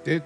I'm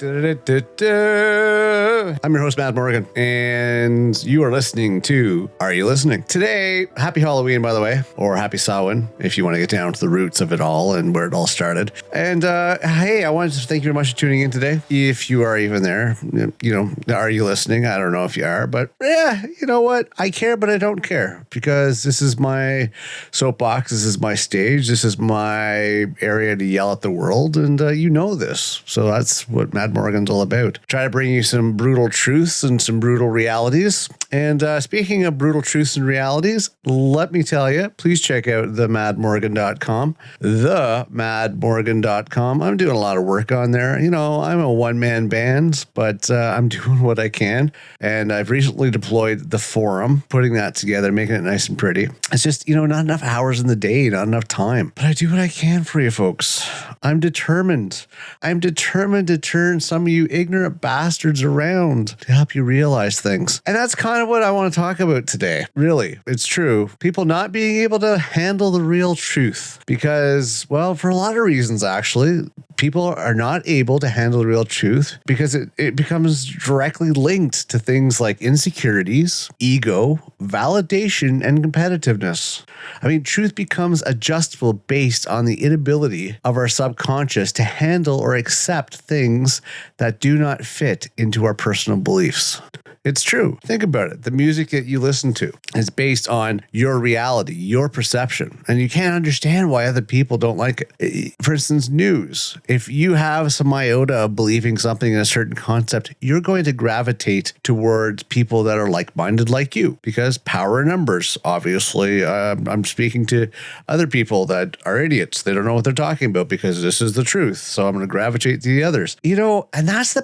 your host, Matt Morgan, and you are listening to Are You Listening? Today, happy Halloween, by the way, or happy Samhain, if you want to get down to the roots of it all and where it all started. And hey, I wanted to thank you very much for tuning in today. If you are even there, you know, are you listening? I don't know if you are, but yeah, you know what? I care, but I don't care, because this is my soapbox. This is my stage. This is my area to yell at the world, and you know this. So that's what Mad Morgan's all about. Try to bring you some brutal truths and some brutal realities. And speaking of brutal truths and realities, let me tell you, please check out themadmorgan.com. Themadmorgan.com. I'm doing a lot of work on there. You know, I'm a one-man band, but I'm doing what I can. And I've recently deployed the forum, putting that together, making it nice and pretty. It's just, you know, not enough hours in the day, not enough time. But I do what I can for you folks. I'm determined. I'm determined to turn some of you ignorant bastards around to help you realize things. And that's kind of what I want to talk about today. Really, it's true. People not being able to handle the real truth because, well, for a lot of reasons, actually, people are not able to handle the real truth because it becomes directly linked to things like insecurities, ego, validation, and competitiveness. I mean, truth becomes adjustable based on the inability of our subconscious to handle or accept things that do not fit into our personal beliefs. It's true. Think about it. The music that you listen to is based on your reality, your perception, and you can't understand why other people don't like it. For instance, news. If you have some iota of believing something in a certain concept, you're going to gravitate towards people that are like-minded like you because power in numbers. Obviously, I'm speaking to other people that are idiots. They don't know what they're talking about because this is the truth. So I'm going to gravitate to the others. You know, and that's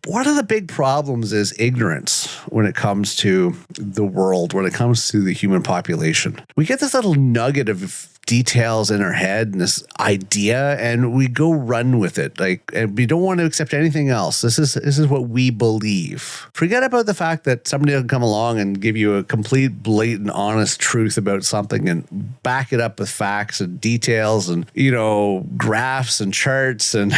one of the big problems is ignorance when it comes to the world, when it comes to the human population. We get this little nugget of details in our head and this idea, and we go run with it. And we don't want to accept anything else. This is what we believe. Forget about the fact that somebody will come along and give you a complete, blatant, honest truth about something and back it up with facts and details and, you know, graphs and charts and,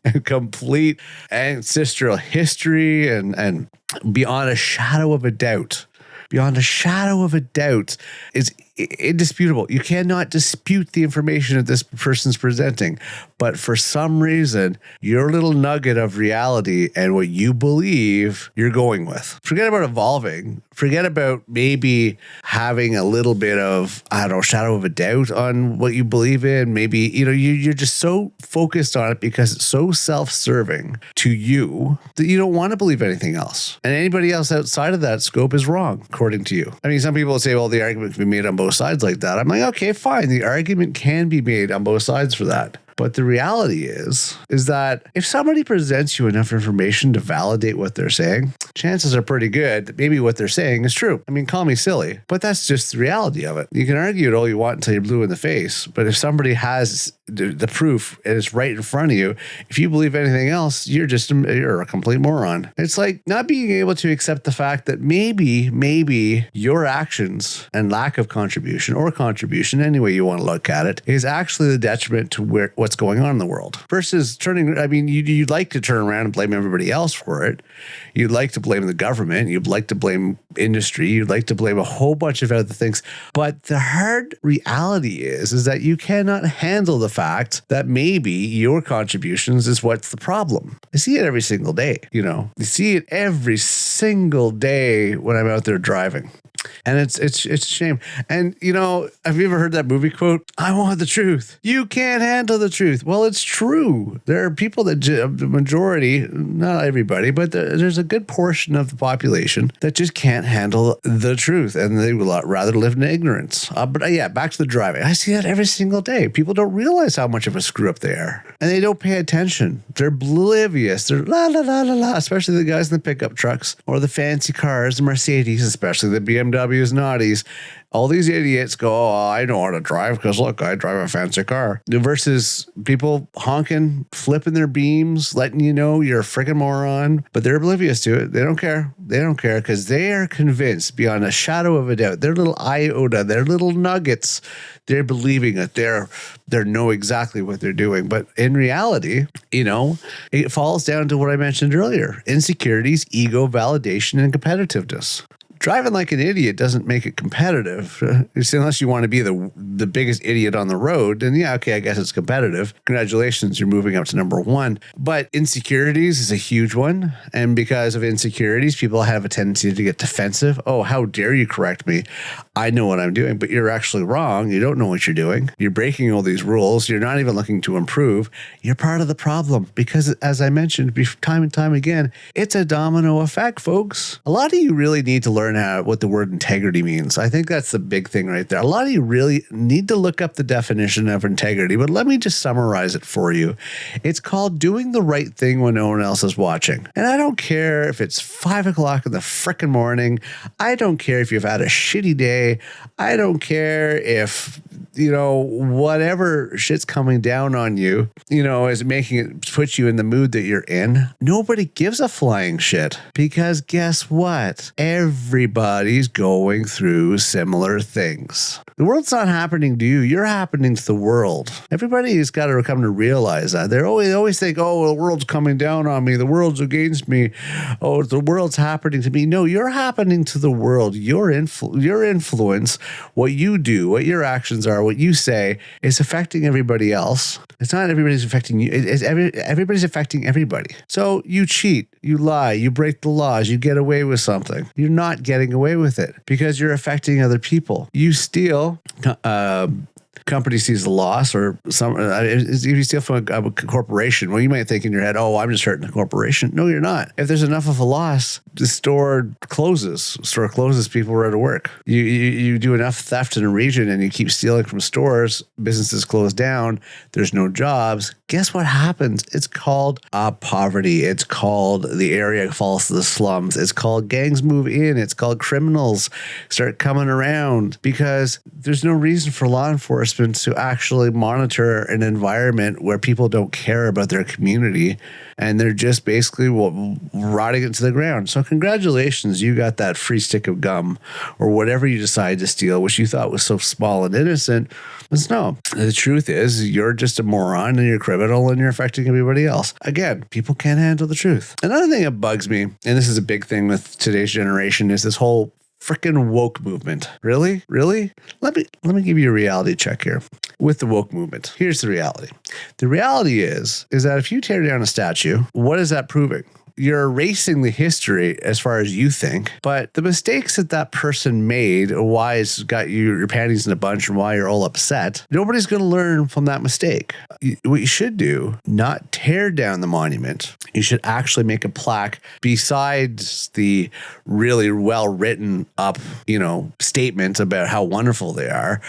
and complete ancestral history and beyond a shadow of a doubt. Beyond a shadow of a doubt is indisputable. You cannot dispute the information that this person's presenting. But for some reason, your little nugget of reality and what you believe, you're going with. Forget about evolving. Forget about maybe having a little bit of, I don't know, shadow of a doubt on what you believe in. Maybe, you know, you're just so focused on it because it's so self-serving to you that you don't want to believe anything else. And anybody else outside of that scope is wrong, according to you. I mean, some people say, well, the argument can be made on both sides like that. I'm like, okay, fine. The argument can be made on both sides for that. But the reality is that if somebody presents you enough information to validate what they're saying, chances are pretty good that maybe what they're saying is true. I mean, call me silly, but that's just the reality of it. You can argue it all you want until you're blue in the face. But if somebody has the proof and it's right in front of you, if you believe anything else, you're a complete moron. It's like not being able to accept the fact that maybe your actions and lack of contribution or contribution, any way you want to look at it, is actually the detriment to what's going on in the world versus you'd like to turn around and blame everybody else for it. You'd like to blame the government. You'd like to blame industry. You'd like to blame a whole bunch of other things. But the hard reality is that you cannot handle the fact that maybe your contributions is what's the problem. I see it every single day. You know, you see it every single day when I'm out there driving. And it's a shame. And, you know, have you ever heard that movie quote? I want the truth. You can't handle the truth. Well, it's true. There are people that, the majority, not everybody, but there's a good portion of the population that just can't handle the truth. And they would rather live in ignorance. But yeah, back to the driving. I see that every single day. People don't realize how much of a screw up they are. And they don't pay attention. They're oblivious. They're la, la, la, la, la, especially the guys in the pickup trucks or the fancy cars, the Mercedes, especially the BMW BMWs, and Audis. All these idiots go, oh, I know how to drive because look, I drive a fancy car. Versus people honking, flipping their beams, letting you know you're a freaking moron, but they're oblivious to it. They don't care. They don't care because they are convinced beyond a shadow of a doubt. Their little iota, their little nuggets, they're believing that they know exactly what they're doing. But in reality, it falls down to what I mentioned earlier: insecurities, ego, validation, and competitiveness. Driving like an idiot doesn't make it competitive. Unless you want to be the biggest idiot on the road, then yeah, okay, I guess it's competitive. Congratulations, you're moving up to number one. But insecurities is a huge one. And because of insecurities, people have a tendency to get defensive. Oh, how dare you correct me? I know what I'm doing, but you're actually wrong. You don't know what you're doing. You're breaking all these rules. You're not even looking to improve. You're part of the problem because, as I mentioned time and time again, it's a domino effect, folks. A lot of you really need to learn what the word integrity means. I think that's the big thing right there. A lot of you really need to look up the definition of integrity, but let me just summarize it for you. It's called doing the right thing when no one else is watching. And I don't care if it's 5 o'clock in the frickin' morning. I don't care if you've had a shitty day. I don't care if, whatever shit's coming down on you, is making it put you in the mood that you're in. Nobody gives a flying shit because guess what? Everybody's going through similar things. The world's not happening to you. You're happening to the world. Everybody's got to come to realize that. They always think, oh, the world's coming down on me. The world's against me. Oh, the world's happening to me. No, you're happening to the world. Your influence, what you do, what your actions are, what you say is affecting everybody else. It's not everybody's affecting you. Everybody's affecting everybody. So you cheat, you lie, you break the laws, you get away with something. You're not getting away with it because you're affecting other people. You steal, company sees the loss, or if you steal from a corporation, well, you might think in your head, oh, I'm just hurting the corporation. No, you're not. If there's enough of a loss, the store closes, people are out of work. You do enough theft in a region and you keep stealing from stores, businesses close down, there's no jobs. Guess what happens? It's called poverty. It's called the area falls to the slums. It's called gangs move in. It's called criminals start coming around because there's no reason for law enforcement to actually monitor an environment where people don't care about their community and they're just basically rotting it to the ground. So congratulations, you got that free stick of gum or whatever you decide to steal, which you thought was so small and innocent. But no, the truth is you're just a moron and you're criminal and you're affecting everybody else. Again, people can't handle the truth. Another thing that bugs me, and this is a big thing with today's generation, is this whole freaking woke movement. Really? Let me give you a reality check here with the woke movement. Here's the reality. The reality is that if you tear down a statue, what is that proving? You're erasing the history as far as you think, but the mistakes that person made, why it's got your panties in a bunch and why you're all upset, nobody's going to learn from that mistake. What you should do, not tear down the monument. You should actually make a plaque besides the really well written up, statements about how wonderful they are.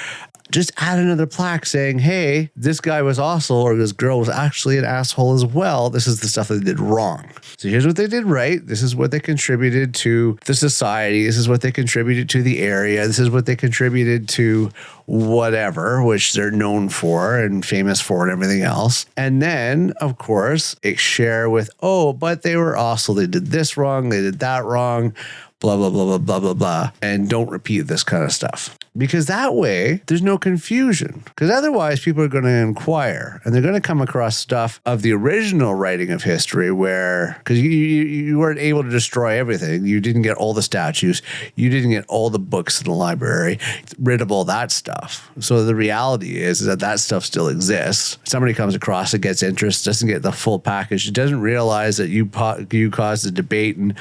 Just add another plaque saying, hey, this guy was also, or this girl was actually an asshole as well. This is the stuff that they did wrong. So here's what they did right. This is what they contributed to the society. This is what they contributed to the area. This is what they contributed to whatever, which they're known for and famous for and everything else. And then, of course, share with, oh, but they did this wrong. They did that wrong. Blah, blah, blah, blah, blah, blah, blah. And don't repeat this kind of stuff. Because that way, there's no confusion. Because otherwise, people are going to inquire and they're going to come across stuff of the original writing of history where, because you weren't able to destroy everything. You didn't get all the statues. You didn't get all the books in the library. Rid of all that stuff. So the reality is that stuff still exists. Somebody comes across it, gets interest, doesn't get the full package. It doesn't realize that you caused the debate and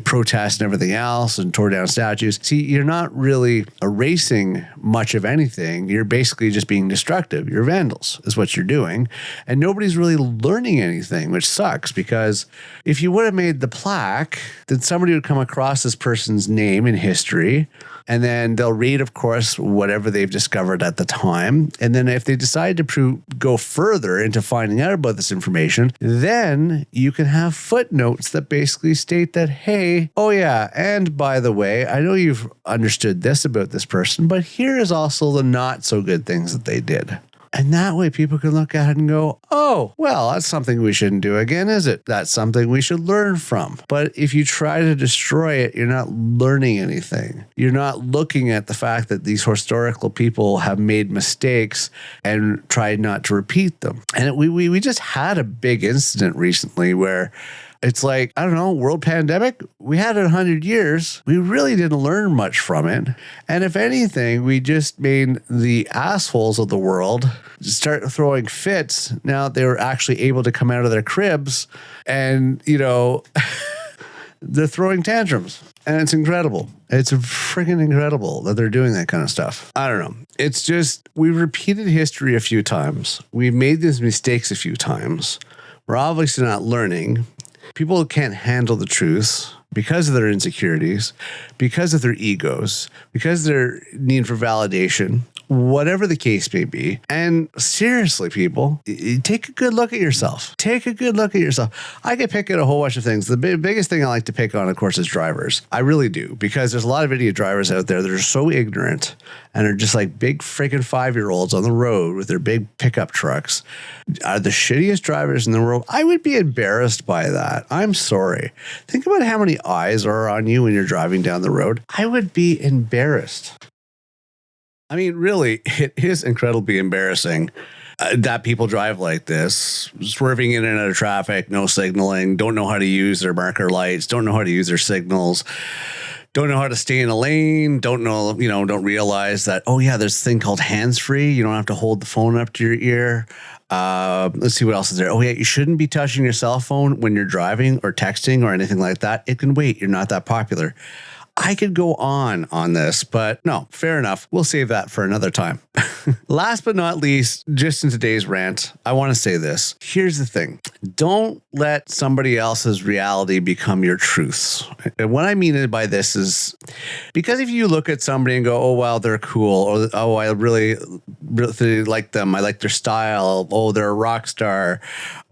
protest and everything else and tore down statues. See, you're not really erasing much of anything. You're basically just being destructive. You're vandals is what you're doing. And nobody's really learning anything, which sucks because if you would have made the plaque, then somebody would come across this person's name in history And then they'll read, of course, whatever they've discovered at the time. And then if they decide to go further into finding out about this information, then you can have footnotes that basically state that, hey, oh yeah, and by the way, I know you've understood this about this person, but here is also the not so good things that they did. And that way people can look at it and go, oh, well, that's something we shouldn't do again, is it? That's something we should learn from. But if you try to destroy it, you're not learning anything. You're not looking at the fact that these historical people have made mistakes and tried not to repeat them. And we just had a big incident recently where it's like, I don't know, world pandemic, we had it 100 years. We really didn't learn much from it. And if anything, we just made the assholes of the world start throwing fits. Now they were actually able to come out of their cribs and, they're throwing tantrums. And it's incredible. It's freaking incredible that they're doing that kind of stuff. I don't know. It's just, we've repeated history a few times. We've made these mistakes a few times. We're obviously not learning. People can't handle the truth because of their insecurities, because of their egos, because of their need for validation, whatever the case may be. And seriously, people, take a good look at yourself. Take a good look at yourself. I could pick at a whole bunch of things. The biggest thing I like to pick on, of course, is drivers. I really do, because there's a lot of idiot drivers out there that are so ignorant and are just like big freaking 5-year-olds on the road with their big pickup trucks. Are the shittiest drivers in the world. I would be embarrassed by that. I'm sorry. Think about how many eyes are on you when you're driving down the road. I would be embarrassed. I mean, really, it is incredibly embarrassing that people drive like this, swerving in and out of traffic, no signaling, don't know how to use their marker lights, don't know how to use their signals, don't know how to stay in a lane, don't realize that, oh yeah, there's a thing called hands-free. You don't have to hold the phone up to your ear. Let's see what else is there. Oh yeah, you shouldn't be touching your cell phone when you're driving or texting or anything like that. It can wait. You're not that popular. I could go on this, but no, fair enough. We'll save that for another time. Last but not least, just in today's rant, I want to say this. Here's the thing. Don't let somebody else's reality become your truths. And what I mean by this is because if you look at somebody and go, oh, wow, they're cool, or oh, I really like them. I like their style. Oh, they're a rock star.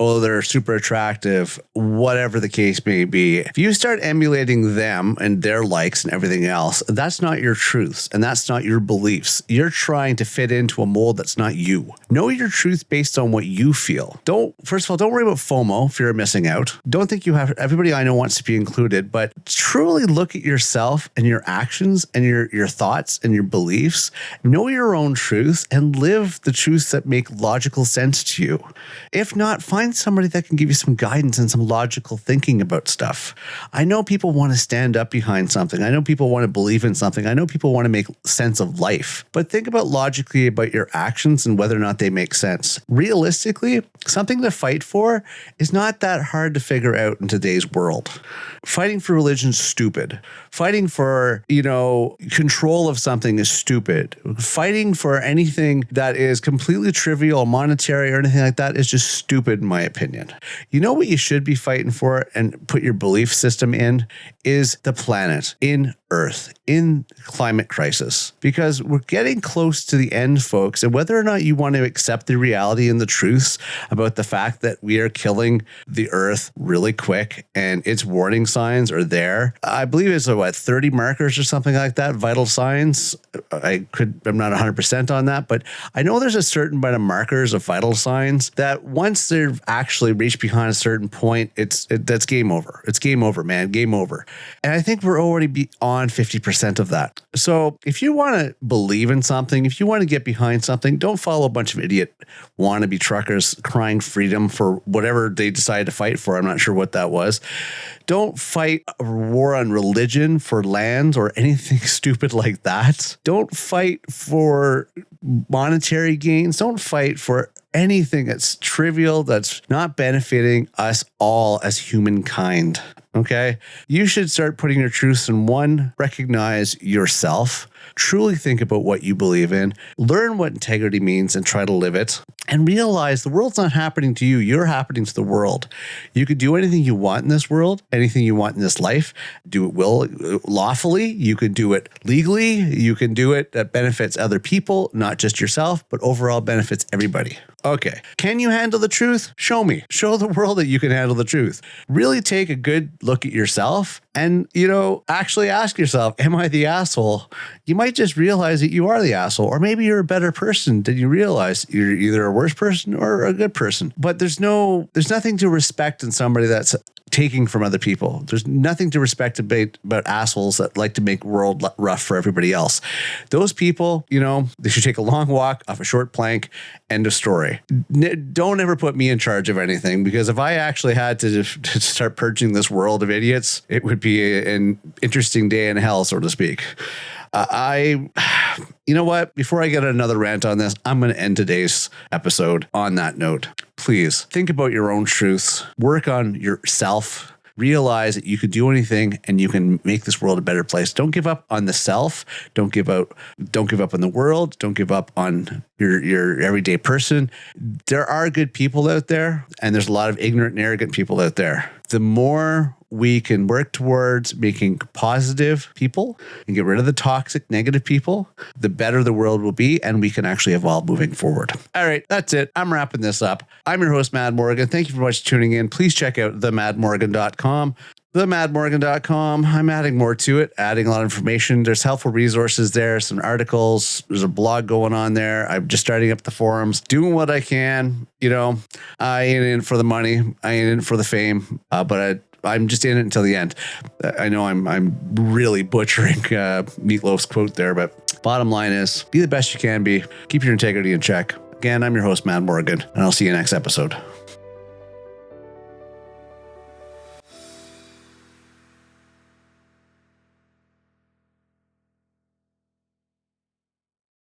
Oh, they're super attractive. Whatever the case may be. If you start emulating them and their likes and everything else, that's not your truths and that's not your beliefs. You're trying to fit into a mold that's not you. Know your truth based on what you feel. First of all, don't worry about FOMO, fear of missing out. Don't think you have, everybody I know wants to be included, but truly look at yourself and your actions and your thoughts and your beliefs. Know your own truths and live the truths that make logical sense to you. If not, find somebody that can give you some guidance and some logical thinking about stuff. I know people want to stand up behind something. I know people want to believe in something. I know people want to make sense of life, but think about logically about your actions and whether or not they make sense. Realistically, something to fight for is not that hard to figure out in today's world. Fighting for religion is stupid. Fighting for, control of something is stupid. Fighting for anything that is completely trivial, monetary, or anything like that is just stupid, in my opinion. You know what you should be fighting for and put your belief system in is the planet, in Earth, in climate crisis, because we're getting close to the end, folks. And whether or not you want to accept the reality and the truths about the fact that we are killing the Earth really quick and its warning signs are there. I believe it's 30 markers or something like that, vital signs. I'm not 100% on that, but I know there's a certain amount of markers of vital signs that once they've actually reached behind a certain point, that's game over. It's game over, man. Game over. And I think we're already beyond 50% of that. So if you want to believe in something, if you want to get behind something, don't follow a bunch of idiot wannabe truckers crying freedom for whatever they decided to fight for. I'm not sure what that was. Don't fight a war on religion for lands or anything stupid like that. Don't fight for monetary gains. Don't fight for anything that's trivial, that's not benefiting us all as humankind. Okay? You should start putting your truths in one, recognize yourself. Truly think about what you believe in, learn what integrity means and try to live it, and realize the world's not happening to you. You're happening to the world. You can do anything you want in this world, anything you want in this life. Do it lawfully. You can do it legally. You can do it that benefits other people, not just yourself, but overall benefits everybody. Okay. Can you handle the truth? Show me. Show the world that you can handle the truth. Really take a good look at yourself and, actually ask yourself, am I the asshole? You might just realize that you are the asshole, or maybe you're a better person than you realize. You're either a worse person or a good person. But there's nothing to respect in somebody that's taking from other people. There's nothing to respect about assholes that like to make the world rough for everybody else. Those people, they should take a long walk off a short plank. End of story. Don't ever put me in charge of anything, because if I actually had to start purging this world of idiots, it would be an interesting day in hell, so to speak. You know what? Before I get another rant on this, I'm going to end today's episode on that note. Please think about your own truths. Work on yourself. Realize that you can do anything and you can make this world a better place. Don't give up on the self. Don't give up on the world. Don't give up on your everyday person. There are good people out there, and there's a lot of ignorant and arrogant people out there. The more we can work towards making positive people and get rid of the toxic, negative people, the better the world will be, and we can actually evolve moving forward. All right, that's it. I'm wrapping this up. I'm your host, Mad Morgan. Thank you very much for tuning in. Please check out themadmorgan.com. themadmorgan.com. I'm adding more to it, adding a lot of information. There's helpful resources there, some articles. There's a blog going on there. I'm just starting up the forums, doing what I can. I ain't in for the money. I ain't in for the fame, but I'm just in it until the end. I know I'm really butchering Meatloaf's quote there, but bottom line is, be the best you can be. Keep your integrity in check. Again, I'm your host, Matt Morgan, and I'll see you next episode.